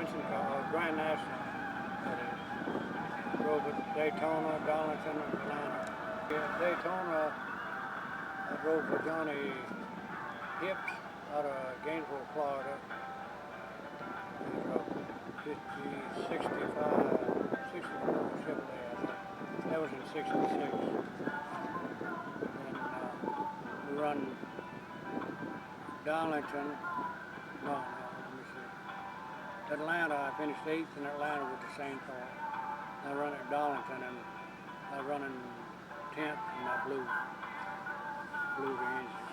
Benson car, Grand National. That is. Drove at Daytona, Darlington, and Atlanta. At Daytona, I drove for Johnny Hips out of Gainesville, Florida. It was a 65, 64 Chevrolet, I think. That was in 66. And we run Darlington. No, let me see. Atlanta, I finished 8th in Atlanta with the same car. I run at Darlington, and I run in 10th, and I blew the engine.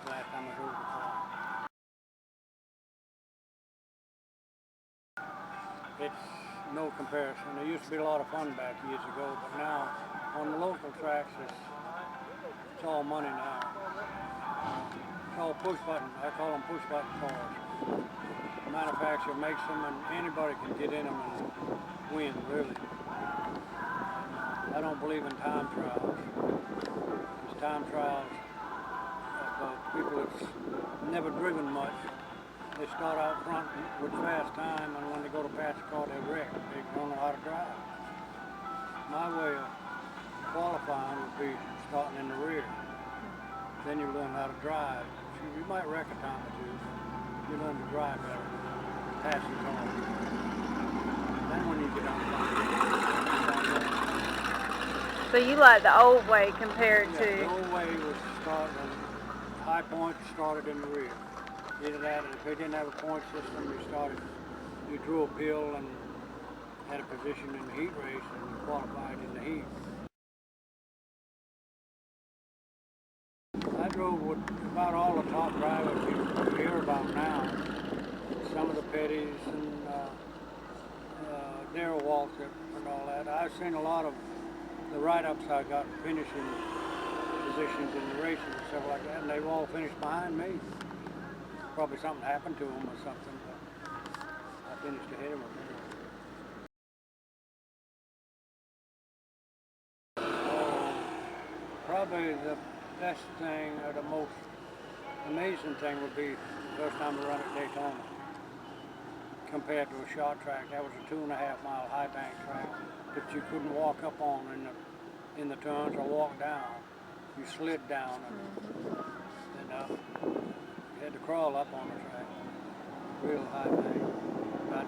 Last time I drove the car. It's no comparison. There used to be a lot of fun back years ago, but now on the local tracks, it's all money now. It's all push button. I call them push button cars. The manufacturer makes them, and anybody can get in them and win, really. I don't believe in time trials. These time trials of people that's never driven much. They start out front with fast time, and when they go to pass the car, they wreck. They don't know how to drive. My way of qualifying would be starting in the rear. Then you learn how to drive. You might wreck a time or two, but you learn to drive better, passing cars. Then when you get on front, so you like the old way compared to... The old way was starting, high points started in the rear. Either that, or if they didn't have a point system, you drew a pill and had a position in the heat race and qualified in the heat. I drove with about all the top drivers you hear about now. Some of the Petties and Darrell Waltrip and all that. I've seen a lot of the write-ups I got finishing positions in the races and stuff like that, and they've all finished behind me. Probably something happened to them or something, but I finished ahead of them. Probably the best thing or the most amazing thing would be the first time we run at Daytona compared to a short track. That was a 2.5-mile high bank track that you couldn't walk up on in the turns or walk down. You slid down and you had to crawl up on the track. Real high bank. But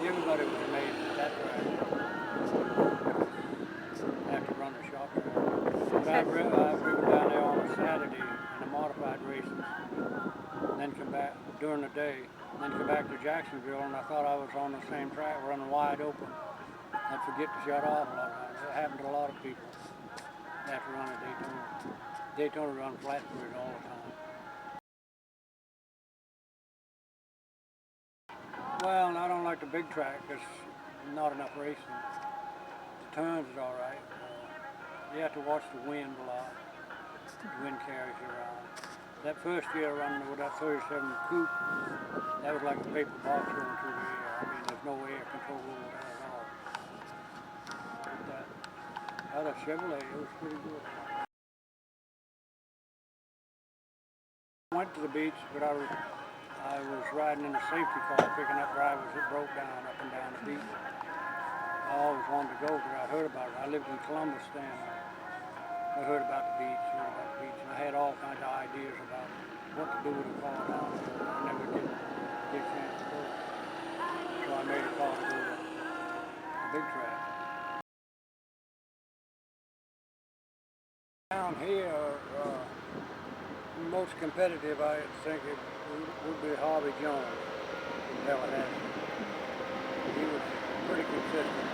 everybody was amazed at that track. After running a short track. But I've driven down there on a Saturday in the modified races, and then come back during the day, and then come back to Jacksonville, and I thought I was on the same track running wide open. I'd forget to shut off a lot of times. It happened to a lot of people after running Daytona. Daytona run flat grid all the time. Well, I don't like the big track. There's not enough racing. The turns is all right. You have to watch the wind a lot. The wind carries you around. That first year running with that 37 coupe, that was like a paper box going through the air. I mean, there's no air control over that at all. But out of Chevrolet, it was pretty good. I went to the beach, but I was riding in a safety car picking up drivers that broke down up and down the beach. I always wanted to go because I heard about it. I lived in Columbus then. I heard about the beach, and I had all kinds of ideas about what to do with a car down there. I never did get a chance to go. So I made a call to go to the big track. Down here, most competitive, I think, it would be Harvey Jones in Tallahassee. He was pretty consistent.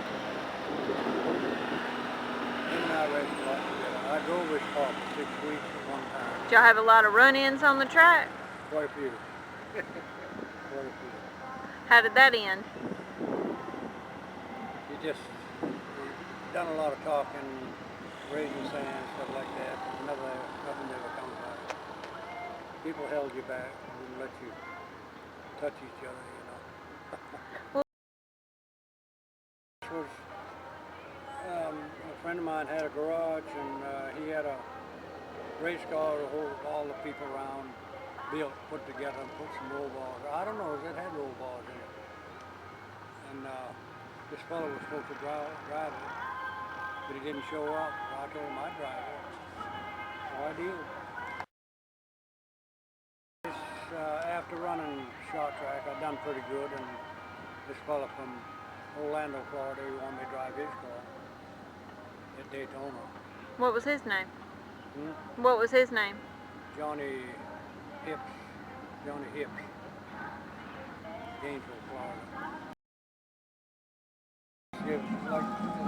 Him and I raced a lot together. I drove his car for 6 weeks at one time. Did y'all have a lot of run-ins on the track? Quite a few. Quite a few. How did that end? He just done a lot of talking, raising sand, stuff like that. Nothing ever comes out of it. People held you back and wouldn't let you touch each other, you know. This was a friend of mine had a garage, and he had a race car to hold all the people around built, put together, and put some roll bars. I don't know if it had roll bars in it. And this fellow was supposed to drive it, but he didn't show up. So I told him I'd drive it. So I did. After running short track, I done pretty good, and this fellow from Orlando, Florida, he wanted me to drive his car at Daytona. What was his name? What was his name? Johnny Hips. Gainesville, Florida. There's a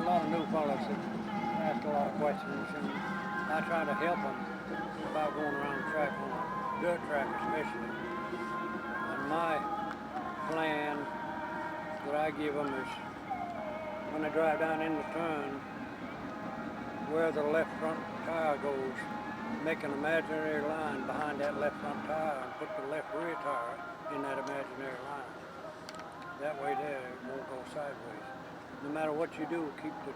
lot of new fellas that ask a lot of questions, and I try to help them about going around the track on a dirt track especially. And my plan that I give them is when they drive down in the turn, where the left front tire goes, make an imaginary line behind that left front tire and put the left rear tire in that imaginary line. That way there, it won't go sideways. No matter what you do, keep the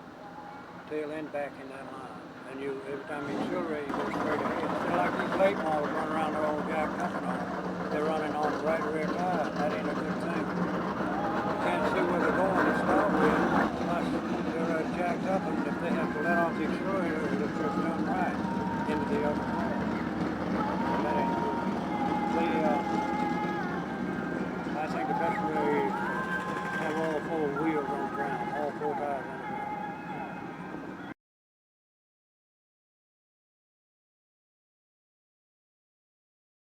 tail end back in that line. And every time you accelerate, you go straight ahead. It's like these late models running around their old jack company. They're running on the right rear tire.